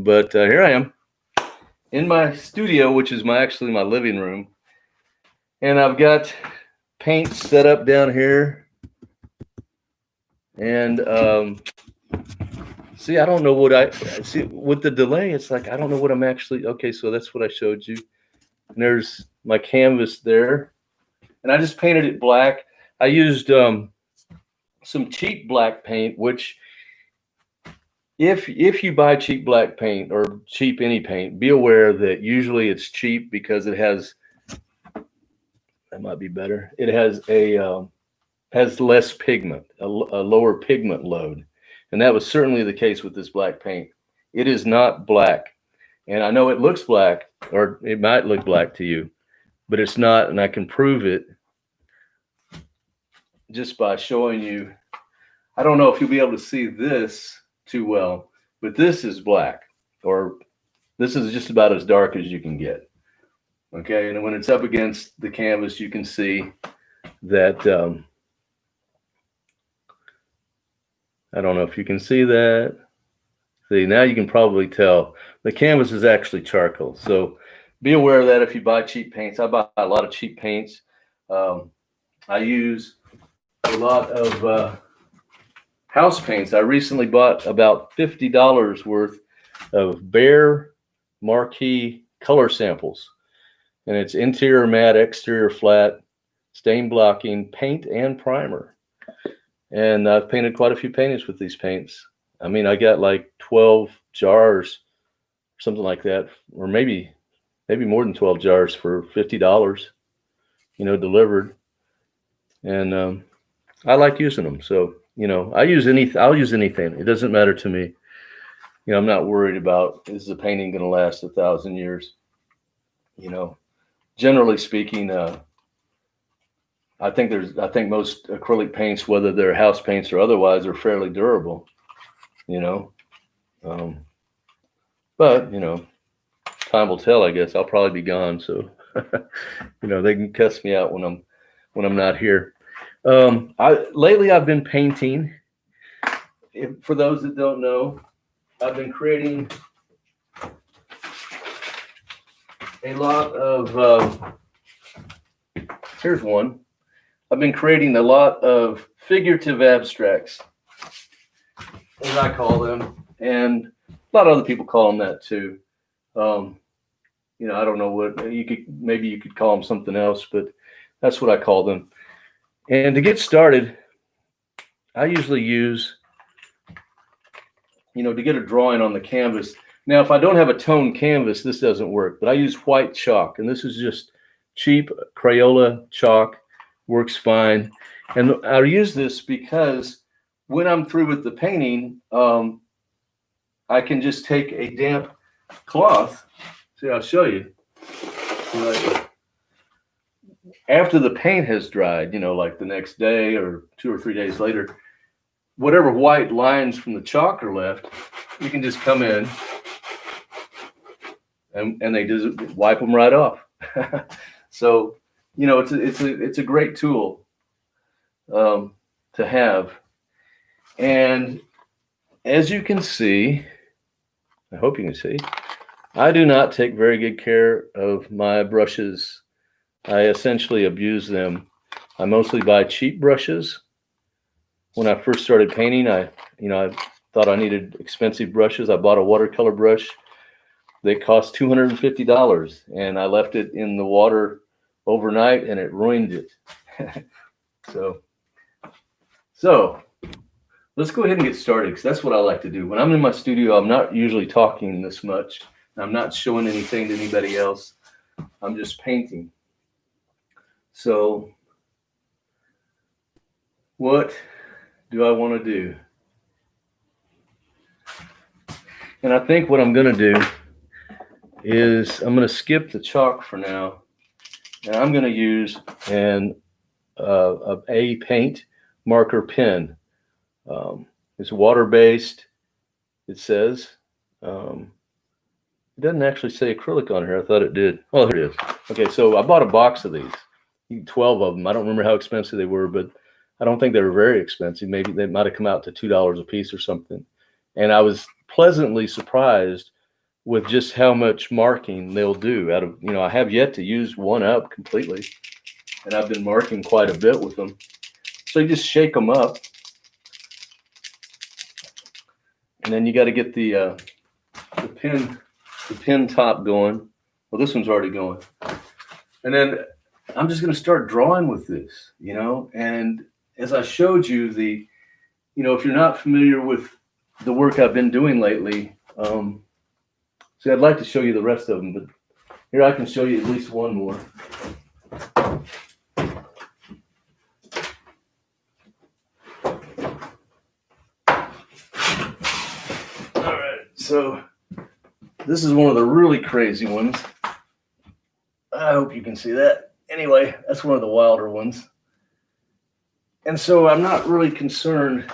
But here I am in my studio, which is actually my living room. And I've got paint set up down here. And see, I don't know what I see with the delay. It's like, I don't know what I'm actually. Okay, so that's what I showed you. And there's my canvas there. And I just painted it black. I used some cheap black paint, which if you buy cheap black paint or cheap any paint, be aware that usually it's cheap because it has, that might be better. It has has less pigment, a lower pigment load. And that was certainly the case with this black paint. It is not black. And I know it looks black, or it might look black to you, but it's not. And I can prove it just by showing you. I don't know if you'll be able to see this too well, but this is black, or this is just about as dark as you can get. Okay, and when it's up against the canvas, you can see that, I don't know if you can see that. See, now you can probably tell the canvas is actually charcoal. So be aware of that if you buy cheap paints. I buy a lot of cheap paints. I use a lot of house paints. I recently bought about $50 worth of Behr Marquee color samples. And it's interior matte, exterior flat, stain blocking, paint, and primer. And I've painted quite a few paintings with these paints. I mean, I got like 12 jars, something like that, or maybe more than 12 jars for $50, delivered. And I like using them. So, I'll use anything. It doesn't matter to me. I'm not worried about, is the painting going to last 1,000 years? Generally speaking, I think most acrylic paints, whether they're house paints or otherwise, are fairly durable, but time will tell. I guess I'll probably be gone, so they can cuss me out when I'm not here. Lately I've been painting. For those that don't know, I've been creating a lot of. Here's one. I've been creating a lot of figurative abstracts, as I call them, and a lot of other people call them that too. I don't know what maybe you could call them something else, but that's what I call them. And to get started, I usually use, to get a drawing on the canvas. Now, if I don't have a toned canvas, this doesn't work, but I use white chalk, and this is just cheap Crayola chalk. Works fine. And I use this because when I'm through with the painting, I can just take a damp cloth. See, I'll show you. After the paint has dried, like the next day or 2 or 3 days later, whatever white lines from the chalk are left, you can just come in and they just wipe them right off. So, it's a great tool to have. And as you can see, I hope you can see, I do not take very good care of my brushes. I essentially abuse them. I mostly buy cheap brushes. When I first started painting, I thought I needed expensive brushes. I bought a watercolor brush. They cost $250, and I left it in the water overnight, and it ruined it. So let's go ahead and get started, because that's what I like to do. When I'm in my studio, I'm not usually talking this much. I'm not showing anything to anybody else. I'm just painting. So what do I want to do? And I think what I'm going to do is I'm going to skip the chalk for now. And I'm going to use a paint marker pen. It's water-based, it says. It doesn't actually say acrylic on here. I thought it did. Oh, here it is. Okay, so I bought a box of these, 12 of them. I don't remember how expensive they were, but I don't think they were very expensive. Maybe they might have come out to $2 a piece or something. And I was pleasantly surprised with just how much marking they'll do out of, I have yet to use one up completely, and I've been marking quite a bit with them. So you just shake them up, and then you got to get the pin top going. Well, this one's already going. And then I'm just going to start drawing with this, and as I showed you if you're not familiar with the work I've been doing lately, see, I'd like to show you the rest of them, but here I can show you at least one more. All right, so this is one of the really crazy ones. I hope you can see that. Anyway, that's one of the wilder ones. And so I'm not really concerned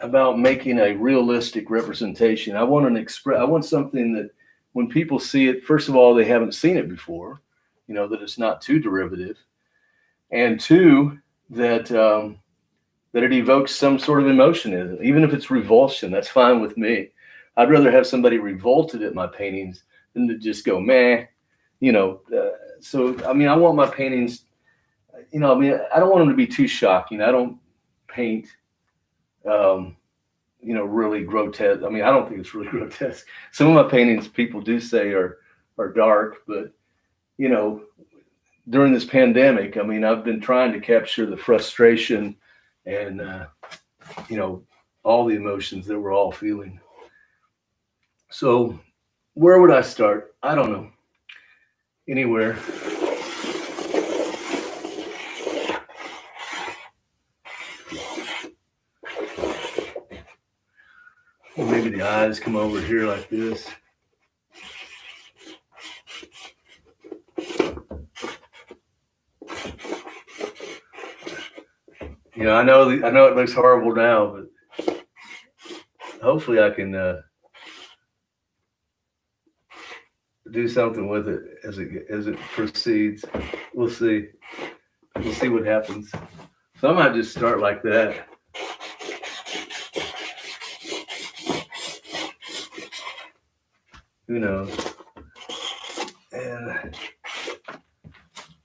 about making a realistic representation. I want something that when people see it, first of all, they haven't seen it before, that it's not too derivative. And two, that it evokes some sort of emotion. Even if it's revulsion, that's fine with me. I'd rather have somebody revolted at my paintings than to just go, meh, so, I want my paintings, I don't want them to be too shocking. I don't paint, really grotesque. I don't think it's really grotesque. Some of my paintings people do say are dark, but, during this pandemic, I've been trying to capture the frustration and, all the emotions that we're all feeling. So where would I start? I don't know. Anywhere. Or maybe the eyes come over here like this. I know it looks horrible now, but hopefully I can do something with it as it proceeds. We'll see. We'll see what happens. So I might just start like that. Who knows? And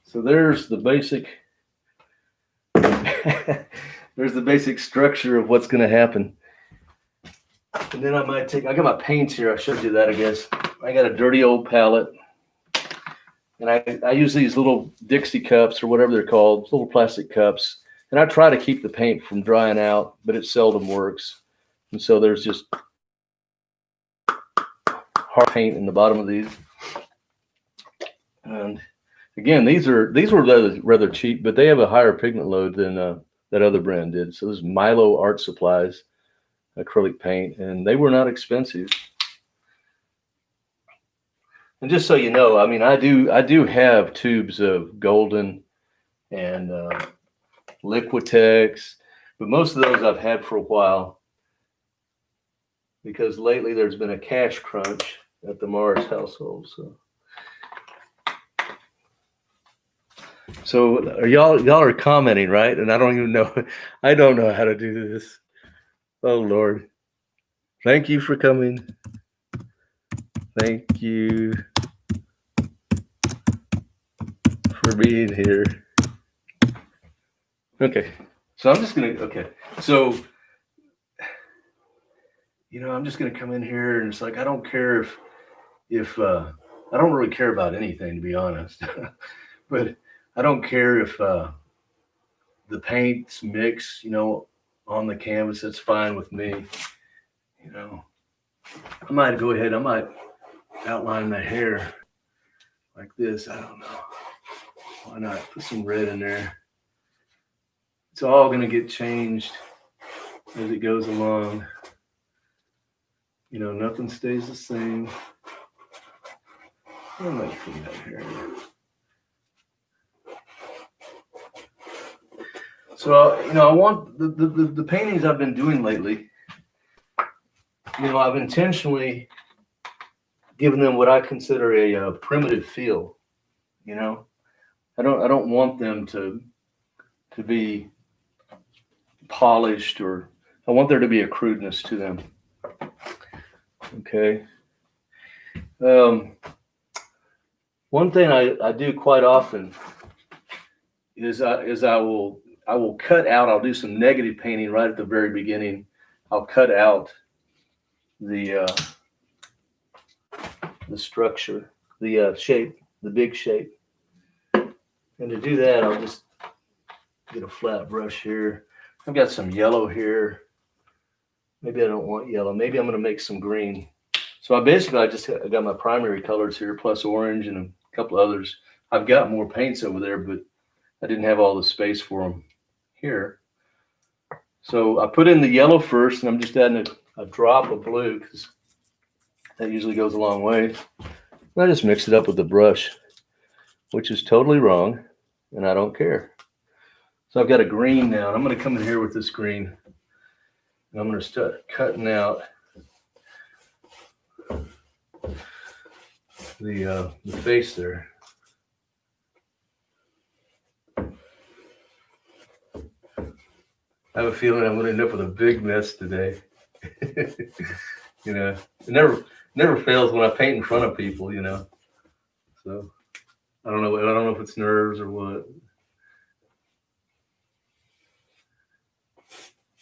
so there's the basic structure of what's going to happen. And then I got my paints here. I showed you that, I guess. I got a dirty old palette. And I use these little Dixie cups or whatever they're called, little plastic cups. And I try to keep the paint from drying out, but it seldom works. And so there's just hard paint in the bottom of these. And again, these were rather cheap, but they have a higher pigment load than that other brand did. So this is Milo Art Supplies acrylic paint, and they were not expensive. And just so you know, I do have tubes of Golden and Liquitex, but most of those I've had for a while because lately there's been a cash crunch at the Mars household. So y'all are commenting, right? And I don't even know. I don't know how to do this. Oh Lord. Thank you for coming. Thank you for being here. Okay. So I'm just going to, So, I'm just going to come in here and it's like, I don't care if I don't really care about anything, to be honest, but I don't care if the paints mix, on the canvas. That's fine with me. I might outline my hair like this. I don't know. Why not put some red in there? It's all going to get changed as it goes along. Nothing stays the same. I might put that hair. So, I want the paintings I've been doing lately, I've intentionally given them what I consider a primitive feel. I don't want them to be polished, or I want there to be a crudeness to them. Okay. One thing I do quite often is I will cut out. I'll do some negative painting right at the very beginning. I'll cut out the structure, the shape, the big shape. And to do that, I'll just get a flat brush here. I've got some yellow here. Maybe I don't want yellow. Maybe I'm going to make some green. So I got my primary colors here, plus orange and a couple others. I've got more paints over there, but I didn't have all the space for them here. So I put in the yellow first, and I'm just adding a drop of blue because that usually goes a long way. And I just mix it up with the brush, which is totally wrong, and I don't care. So I've got a green now, and I'm going to come in here with this green, and I'm going to start cutting out the face there. I have a feeling I'm going to end up with a big mess today. You know, it never fails when I paint in front of people, you know. So I don't know if it's nerves or what.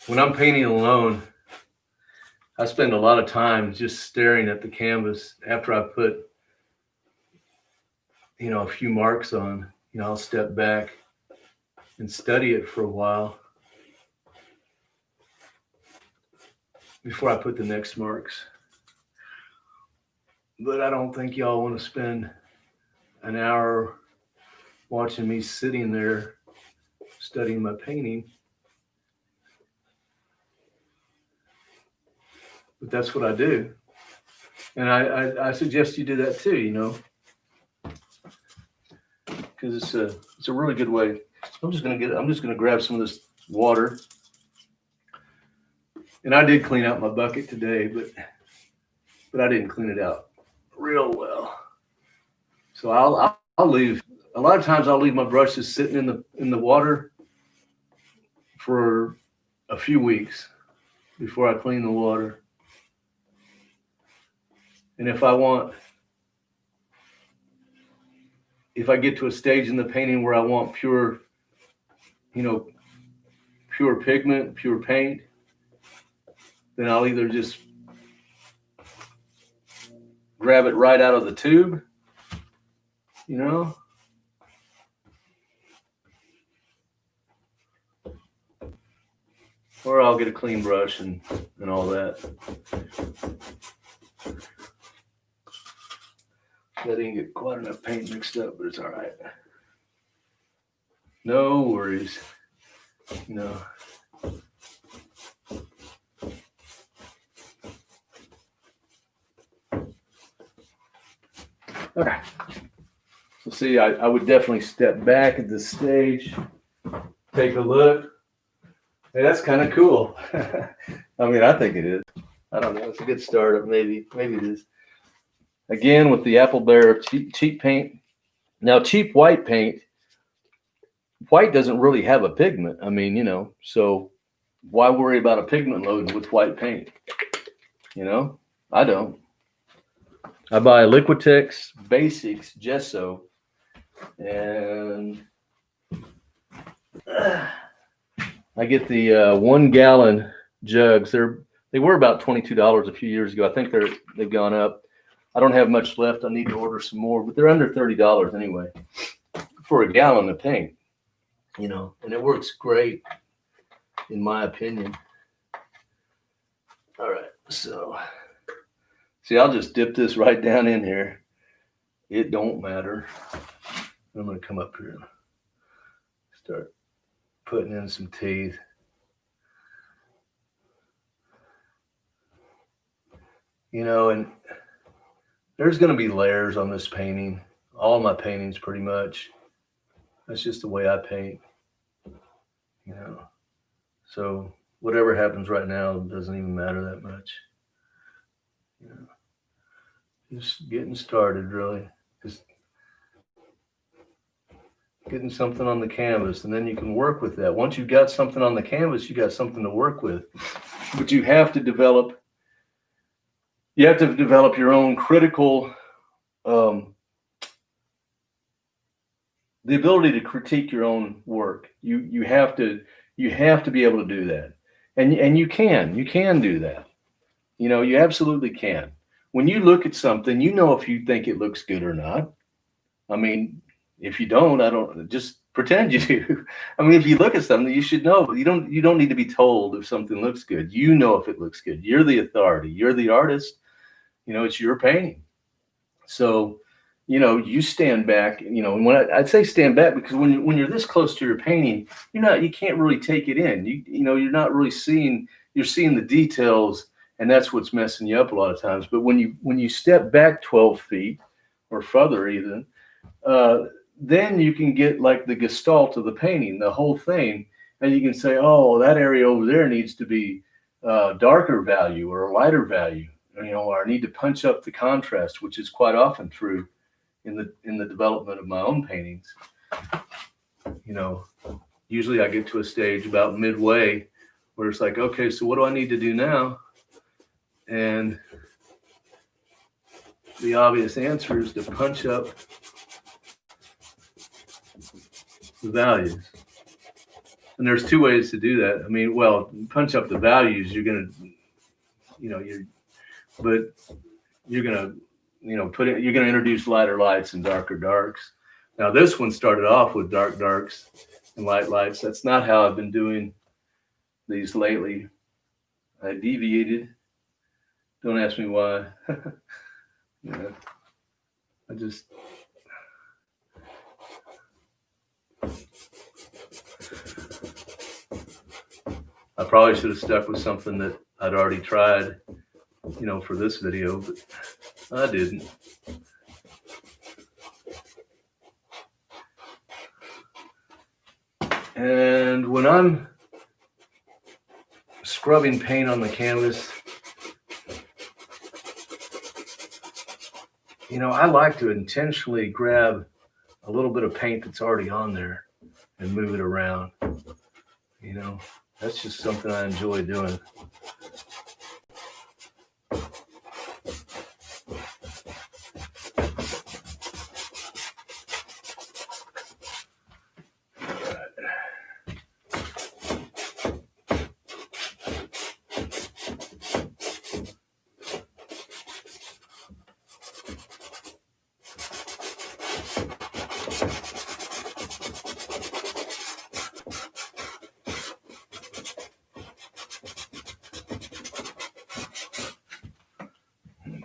When I'm painting alone, I spend a lot of time just staring at the canvas after I put, you know, a few marks on. You know, I'll step back and study it for a while before I put the next marks. But I don't think y'all want to spend an hour watching me sitting there studying my painting. But that's what I do. And I suggest you do that too, you know, because it's a really good way. I'm just gonna grab some of this water. And I did clean out my bucket today, but I didn't clean it out real well. So I'll leave. A lot of times I'll leave my brushes sitting in the water for a few weeks before I clean the water. And if I get to a stage in the painting where I want pure, you know, pure pigment, pure paint, then I'll either just grab it right out of the tube, you know, or I'll get a clean brush and all that. I didn't get quite enough paint mixed up, but it's all right. No worries. No. Okay. So see, I would definitely step back at this stage, take a look. Hey, that's kind of cool. I mean, I think it is. I don't know. It's a good startup. Maybe it is. Again, with the Apple Bear cheap paint. Now, cheap white paint, white doesn't really have a pigment. I mean, you know, so why worry about a pigment load with white paint? You know, I don't. I buy Liquitex Basics Gesso, and I get the 1 gallon jugs. They were about $22 a few years ago. I think they've gone up. I don't have much left. I need to order some more, but they're under $30 anyway for a gallon of paint, you know, and it works great in my opinion. All right, so see, I'll just dip this right down in here. It don't matter. I'm going to come up here and start putting in some teeth. You know, and there's going to be layers on this painting. All my paintings pretty much. That's just the way I paint. You know, so whatever happens right now doesn't even matter that much. You know, just getting started, really. Just getting something on the canvas, and then you can work with that. Once you've got something on the canvas, you got something to work with. But you have to develop you have to develop your own critical, the ability to critique your own work. You have to be able to do that, and you can do that. You absolutely can. When you look at something, if you think it looks good or not. I mean, if you don't, I don't, just pretend you do. I mean, if you look at something, you should know. You don't need to be told if something looks good. You know if it looks good. You're the authority. You're the artist. It's your painting. So, you stand back. And when I'd say stand back, because when you're this close to your painting, you can't really take it in. You're not really seeing. You're seeing the details, and that's what's messing you up a lot of times. But when you step back 12 feet or further, even, then you can get like the gestalt of the painting, the whole thing, and you can say, oh, that area over there needs to be darker value or a lighter value, or I need to punch up the contrast, which is quite often true in the development of my own paintings. Usually I get to a stage about midway where it's like, okay, so what do I need to do now? And the obvious answer is to punch up the values. And there's two ways to do that. I mean, well, punch up the values, you're going to, you're going to, you're going to introduce lighter lights and darker darks. Now, this one started off with dark darks and light lights. That's not how I've been doing these lately. I deviated. Don't ask me why. I probably should have stuck with something that I'd already tried, for this video, but I didn't. And when I'm scrubbing paint on the canvas, I like to intentionally grab a little bit of paint that's already on there and move it around. That's just something I enjoy doing.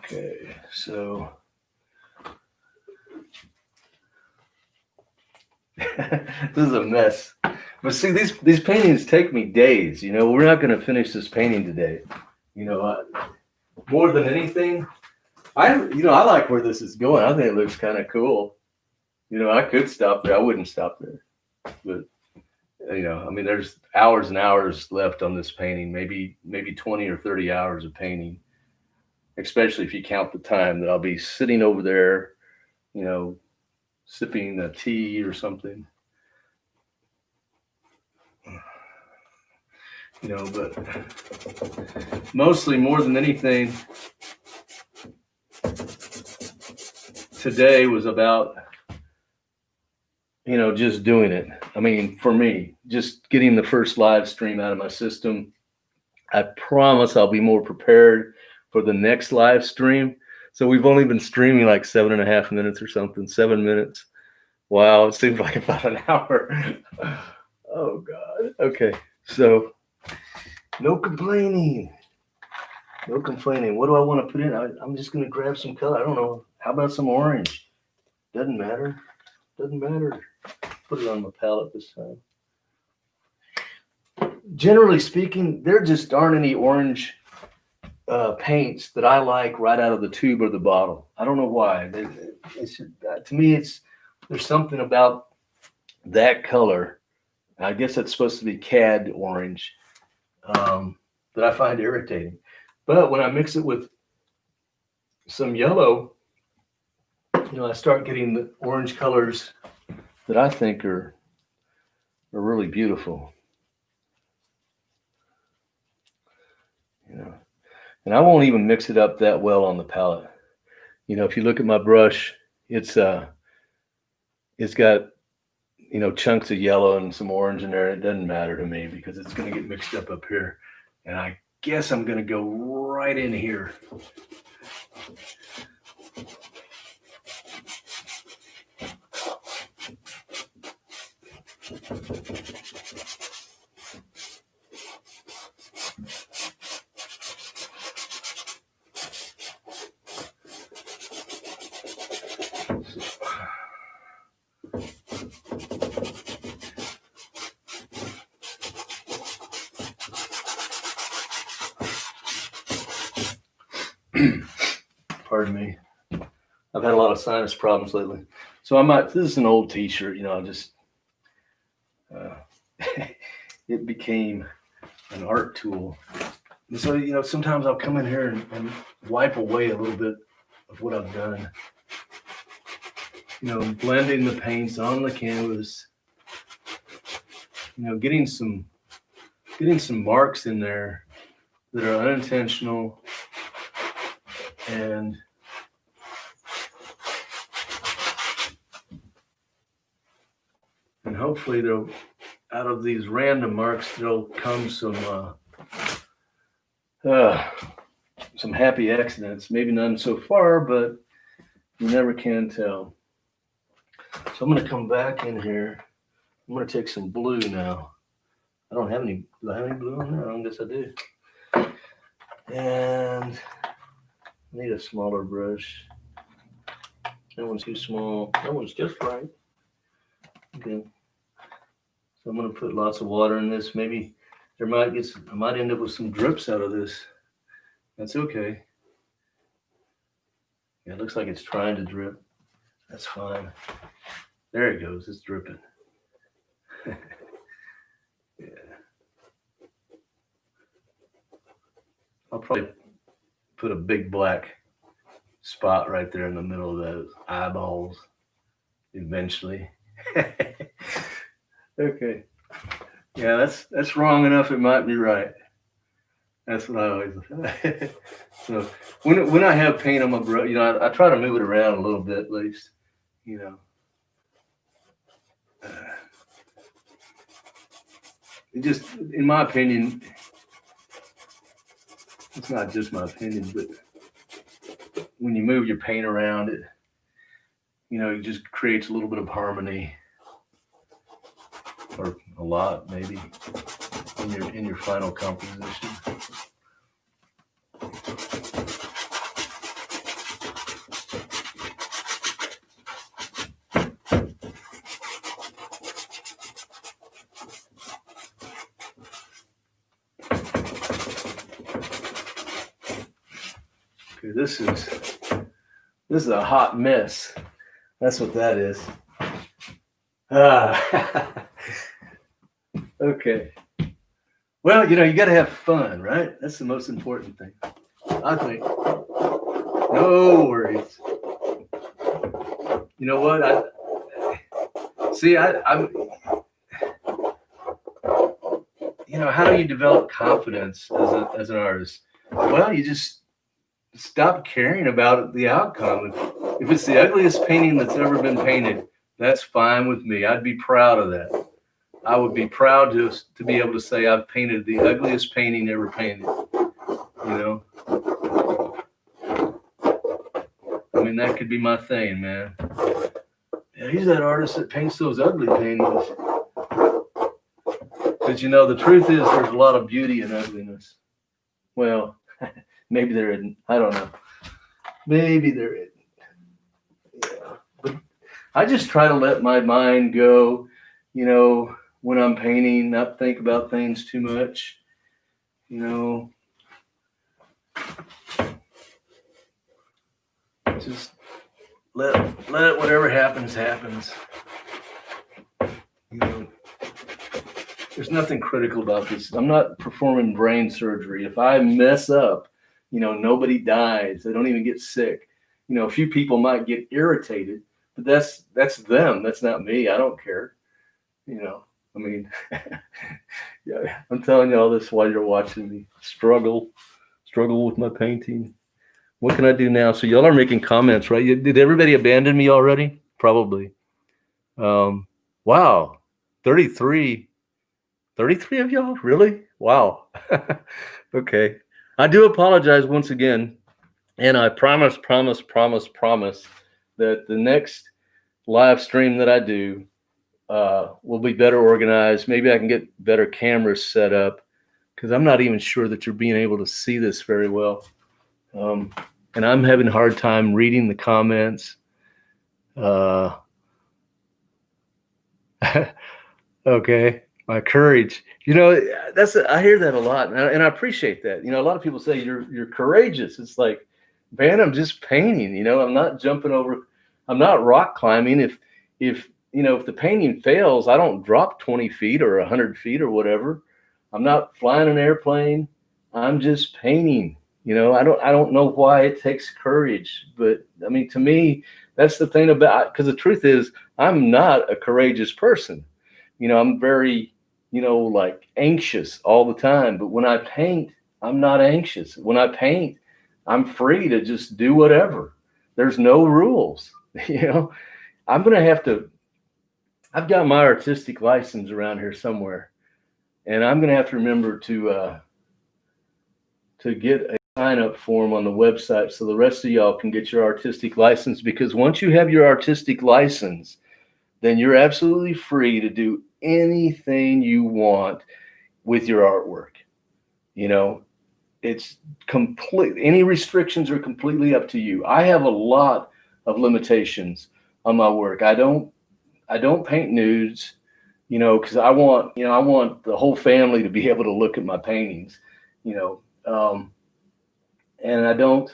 Okay, so this is a mess. But see, these paintings take me days. We're not going to finish this painting today. More than anything, I like where this is going. I think it looks kind of cool. I could stop there. I wouldn't stop there, but I mean, there's hours and hours left on this painting. Maybe 20 or 30 hours of painting. Especially if you count the time that I'll be sitting over there, sipping a tea or something. But mostly, more than anything, today was about, just doing it. I mean, for me, just getting the first live stream out of my system. I promise I'll be more prepared for the next live stream. So we've only been streaming like 7.5 minutes or something, 7 minutes. Wow, it seems like about an hour. Oh God. Okay, so no complaining. No complaining. What do I want to put in? I'm just going to grab some color. I don't know. How about some orange? Doesn't matter. Doesn't matter. Put it on my palette this time. Generally speaking, there just aren't any orange paints that I like right out of the tube or the bottle. I don't know why. To me, there's something about that color. I guess that's supposed to be cad orange that I find irritating. But when I mix it with some yellow, I start getting the orange colors that I think are really beautiful. And I won't even mix it up that well on the palette. If you look at my brush, it's got, chunks of yellow and some orange in there. It doesn't matter to me because it's going to get mixed up here. And I guess I'm going to go right in here. Pardon me. I've had a lot of sinus problems lately. So this is an old t-shirt, it became an art tool. And so, sometimes I'll come in here and wipe away a little bit of what I've done. Blending the paints on the canvas, getting some marks in there that are unintentional and hopefully out of these random marks there'll come some happy accidents. Maybe none so far, but you never can tell. So I'm going to come back in here. I'm going to take some blue now. I don't have any. Do I have any blue on there? I guess I do. And I need a smaller brush. That one's too small. That one's just right. Okay. So I'm going to put lots of water in this. Maybe I might end up with some drips out of this. That's okay. Yeah, it looks like it's trying to drip. That's fine. There it goes. It's dripping. Yeah. I'll probably put a big black spot right there in the middle of those eyeballs eventually. Okay. Yeah, that's wrong enough. It might be right. That's what I always say. So when I have paint on my brush, I try to move it around a little bit at least. It just, in my opinion, it's not just my opinion, but when you move your paint around, it just creates a little bit of harmony, or a lot maybe, in your final composition. Okay, this is a hot mess. That's what that is. Okay. Well, you got to have fun, right? That's the most important thing, I think. No worries. You know what? How do you develop confidence as an artist? Well, you just stop caring about the outcome. If it's the ugliest painting that's ever been painted, that's fine with me. I'd be proud of that. I would be proud to be able to say I've painted the ugliest painting ever painted. I mean, that could be my thing, man. Yeah, he's that artist that paints those ugly paintings. But the truth is there's a lot of beauty in ugliness. Well, maybe there isn't. I don't know. Maybe there isn't. Yeah. But I just try to let my mind go, when I'm painting, not think about things too much. Just let whatever happens. There's nothing critical about this. I'm not performing brain surgery. If I mess up, nobody dies. They don't even get sick. A few people might get irritated, but that's them. That's not me. I don't care. I mean, yeah, I'm telling you all this while you're watching me struggle Struggle with my painting. What can I do now? So y'all are making comments, right? Did everybody abandon me already? Probably. Wow. 33 of y'all? Really? Wow. Okay. I do apologize once again. And I promise that the next live stream that I do will be better organized. Maybe I can get better cameras set up because I'm not even sure that you're being able to see this very well. And I'm having a hard time reading the comments. Okay, my courage. I hear that a lot, and I appreciate that. A lot of people say you're courageous. It's like, man, I'm just painting. I'm not jumping over. I'm not rock climbing. If the painting fails, I don't drop 20 feet or 100 feet or whatever. I'm not flying an airplane. I'm just painting. I don't know why it takes courage, but I mean, to me, that's the thing about, because the truth is, I'm not a courageous person. I'm very, like anxious all the time. But when I paint, I'm not anxious. When I paint, I'm free to just do whatever. There's no rules. I'm going to have to, I've got my artistic license around here somewhere, and I'm going to have to remember to get a sign-up form on the website so the rest of y'all can get your artistic license, because once you have your artistic license, then you're absolutely free to do anything you want with your artwork. It's complete. Any restrictions are completely up to you. I have a lot of limitations on my work. I don't paint nudes, because I want the whole family to be able to look at my paintings, and I don't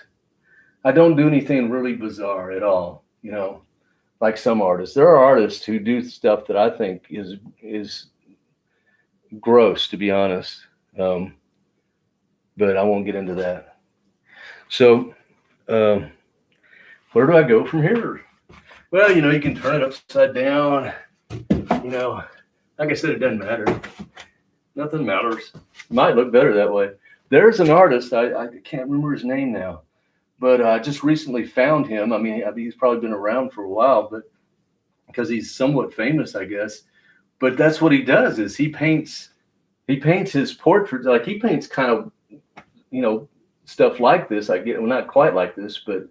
do anything really bizarre at all, like some artists. There are artists who do stuff that I think is gross, to be honest. But I won't get into that. So, where do I go from here? Well, you can turn it upside down. Like I said, it doesn't matter. Nothing matters. It might look better that way. There's an artist, I can't remember his name now, but I just recently found him. I mean, he's probably been around for a while, but because he's somewhat famous, I guess. But that's what he does, is he paints his portraits. Like, he paints kind of, stuff like this. Well, not quite like this, but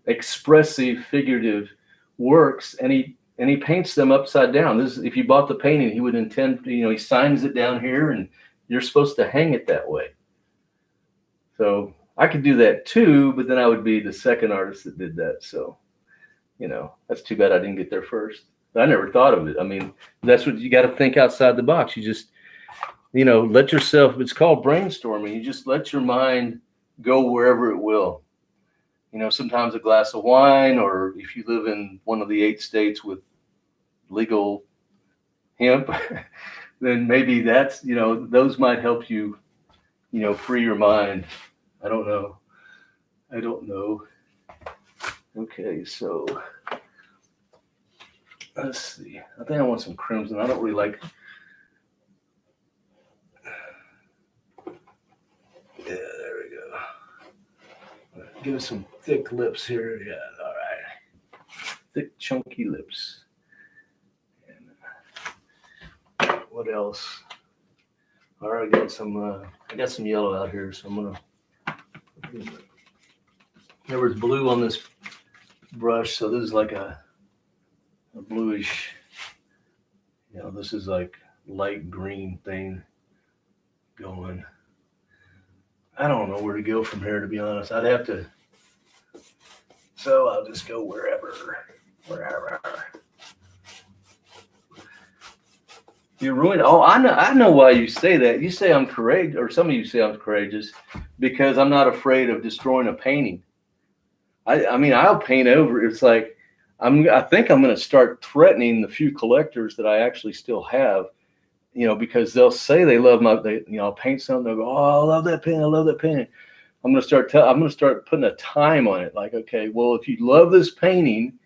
expressive, figurative works, and he paints them upside down. If you bought the painting, he would intend, he signs it down here, and you're supposed to hang it that way. So I could do that too, but then I would be the second artist that did that. So, that's too bad I didn't get there first. I never thought of it. I mean, that's what you got to think outside the box. You just, let yourself, it's called brainstorming. You just let your mind go wherever it will. Sometimes a glass of wine, or if you live in one of the 8 states with legal hemp, then maybe that's, those might help you, free your mind. I don't know. Okay, so let's see. I think I want some crimson. I don't really like. Yeah, there we go. Give us some thick lips here. Yeah, all right. Thick, chunky lips. And what else? All right, I got some yellow out here, so I'm gonna. There was blue on this brush, so this is like a bluish. This is like light green thing going. I don't know where to go from here, to be honest. I'd have to. So I'll just go wherever. You're ruined. Oh, I know why you say that. You say I'm courageous, or some of you say I'm courageous, because I'm not afraid of destroying a painting. I mean, I'll paint over. It's like I think I'm going to start threatening the few collectors that I actually still have, because they'll say they love I'll paint something. They'll go, oh, I love that painting. I love that painting. I'm going to start putting a time on it. Like, okay, well, if you love this painting,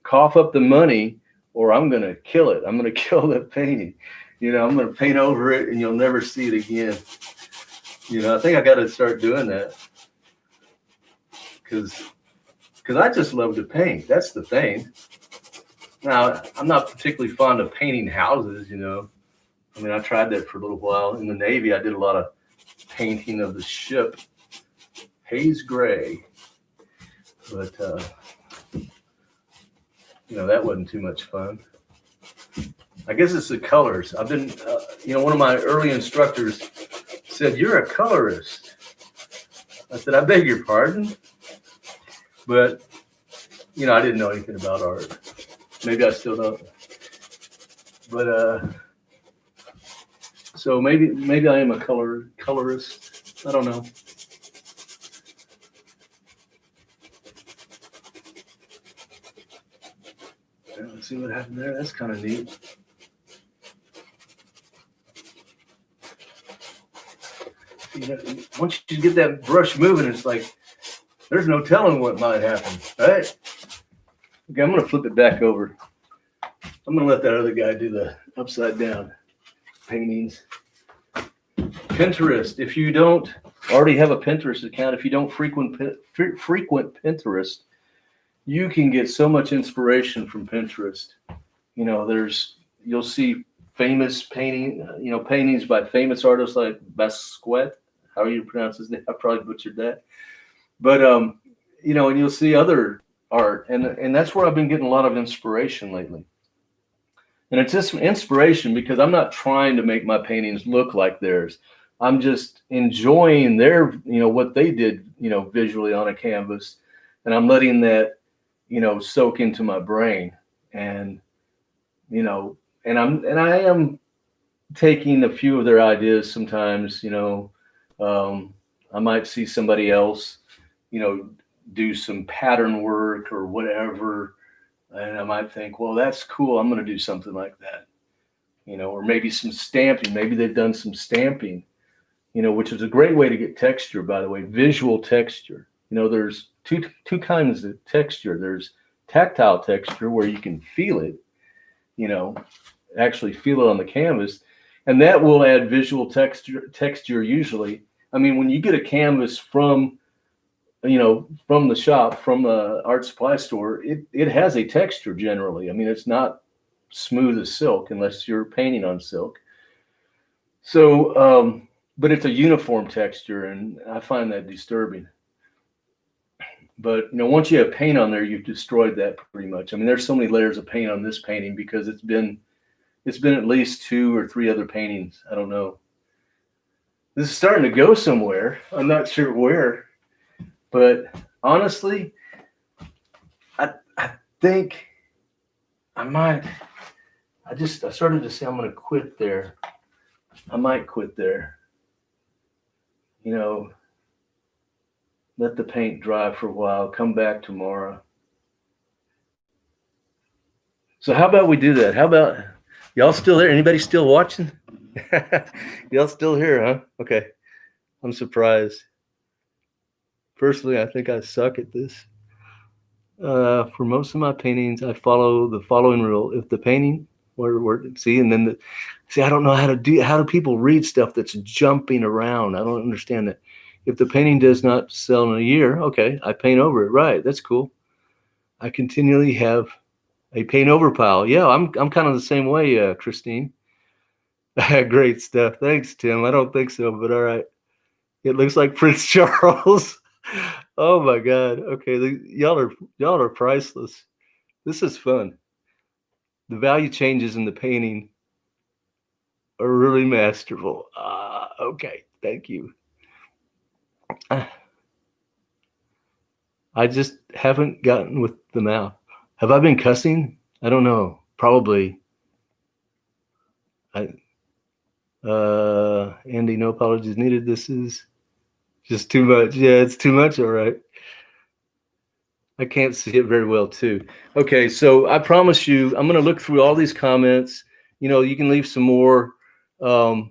cough up the money, or I'm going to kill it. I'm going to kill that painting. I'm going to paint over it, and you'll never see it again. I think I got to start doing that because I just love to paint. That's the thing. Now, I'm not particularly fond of painting houses, I mean, I tried that for a little while. In the Navy, I did a lot of painting of the ship, haze gray. But, that wasn't too much fun. I guess it's the colors. I've been, one of my early instructors said, "You're a colorist." I said, "I beg your pardon." But, I didn't know anything about art. Maybe I still don't. But, so maybe I am a colorist. I don't know. Let's see what happened there. That's kind of neat. Once you get that brush moving, it's like there's no telling what might happen, right? Okay, I'm going to flip it back over. I'm going to let that other guy do the upside down paintings. Pinterest. If you don't already have a Pinterest account, if you don't frequent Pinterest, you can get so much inspiration from Pinterest. You'll see famous paintings by famous artists like Basquiat. How you pronounce his name? I probably butchered that. But and you'll see other art, and that's where I've been getting a lot of inspiration lately. And it's just inspiration because I'm not trying to make my paintings look like theirs. I'm just enjoying their, what they did, visually on a canvas, and I'm letting that, soak into my brain, and I am taking a few of their ideas sometimes. I might see somebody else, do some pattern work or whatever, and I might think, well, that's cool. I'm going to do something like that, or maybe some stamping. Maybe they've done some stamping, which is a great way to get texture, by the way, visual texture. There's two kinds of texture. There's tactile texture where you can feel it, actually feel it on the canvas, and that will add visual texture usually. I mean, when you get a canvas from the shop, from the art supply store, it has a texture generally. I mean, it's not smooth as silk unless you're painting on silk. So, but it's a uniform texture, and I find that disturbing. But once you have paint on there, you've destroyed that pretty much. I mean, there's so many layers of paint on this painting because it's been at least 2 or 3 other paintings. I don't know. This is starting to go somewhere. I'm not sure where, but honestly, I think I might. I started to say I'm going to quit there. I might quit there. Let the paint dry for a while, come back tomorrow. So how about we do that? How about y'all still there? Anybody still watching? Y'all still here, huh? Okay. I'm surprised. Personally, I think I suck at this. For most of my paintings, I follow the following rule. If the painting, I don't know how do people read stuff that's jumping around? I don't understand that. If the painting does not sell in a year, okay, I paint over it. Right, that's cool. I continually have a paint over pile. Yeah, I'm kind of the same way, Christine. Great stuff. Thanks, Tim. I don't think so, but all right. It looks like Prince Charles. Oh my God. Okay, y'all are priceless. This is fun. The value changes in the painting are really masterful. Okay, thank you. I just haven't gotten with the mouth. Have I been cussing? I don't know. Probably. Andy, no apologies needed. This is just too much. Yeah, it's too much. All right. I can't see it very well too. Okay, so I promise you, I'm going to look through all these comments. You can leave some more, after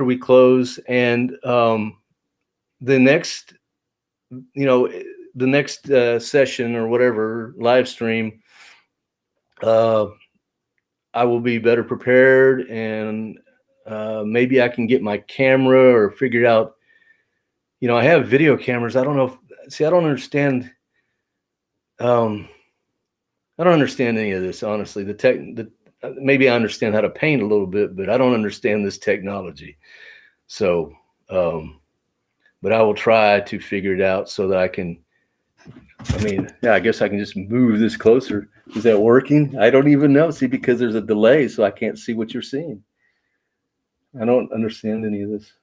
we close, and the next session or whatever live stream, I will be better prepared, and maybe I can get my camera or figure out, I have video cameras. I don't know I don't understand. I don't understand any of this, honestly. Maybe I understand how to paint a little bit, but I don't understand this technology. So, but I will try to figure it out so that I can, I guess I can just move this closer. Is that working? I don't even know. See, because there's a delay, so I can't see what you're seeing. I don't understand any of this.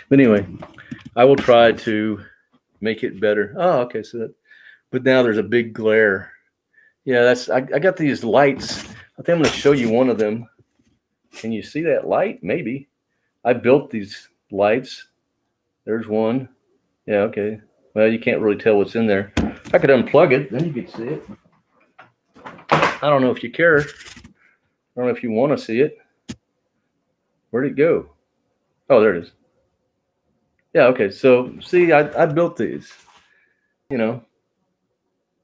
But anyway, I will try to make it better. Oh, okay. But now there's a big glare. Yeah, I got these lights. I think I'm going to show you one of them. Can you see that light? Maybe. I built these lights. There's one. Yeah, okay. Well, you can't really tell what's in there. If I could unplug it, then you could see it. I don't know if you care. I don't know if you want to see it. Where'd it go? Oh, there it is. Yeah, okay. So, see, I built these,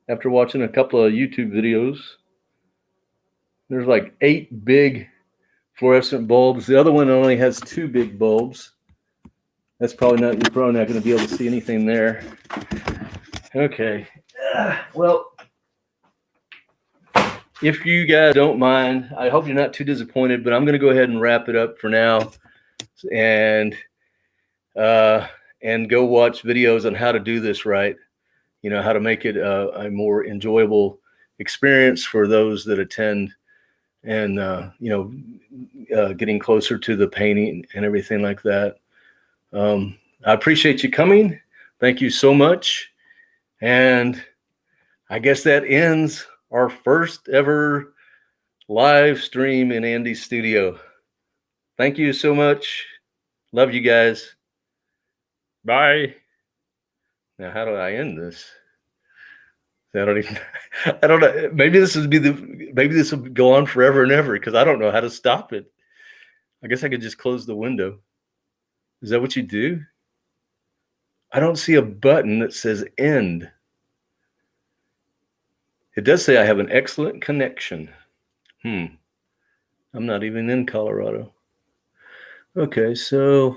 after watching a couple of YouTube videos. There's like 8 big fluorescent bulbs. The other one only has 2 big bulbs. You're probably not going to be able to see anything there. Okay. Well, if you guys don't mind, I hope you're not too disappointed, but I'm going to go ahead and wrap it up for now and go watch videos on how to do this right. How to make it a more enjoyable experience for those that attend, and getting closer to the painting and everything like that. I appreciate you coming. Thank you so much. And I guess that ends our first ever live stream in Andy's studio. Thank you so much. Love you guys. Bye. Now, how do I end this? I don't know. Maybe this will go on forever and ever because I don't know how to stop it. I guess I could just close the window. Is that what you do? I don't see a button that says end. It does say I have an excellent connection. I'm not even in Colorado. Okay, so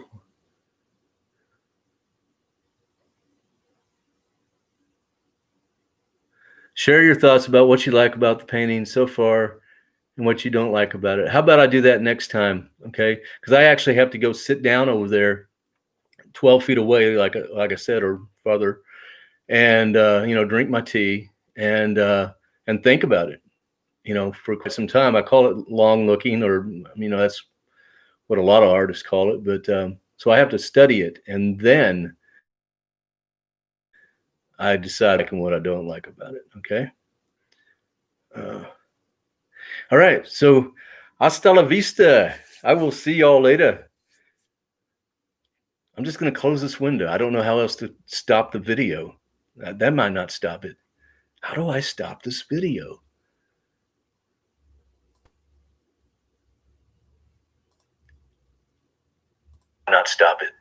share your thoughts about what you like about the painting so far and what you don't like about it. How about I do that next time? Okay, because I actually have to go sit down over there 12 feet away, like I said, or farther, and drink my tea and think about it, for quite some time. I call it long looking, or that's what a lot of artists call it. But so I have to study it, and then I decide what I don't like about it. Okay. All right. So hasta la vista. I will see y'all later. I'm just going to close this window. I don't know how else to stop the video. That might not stop it. How do I stop this video? Not stop it.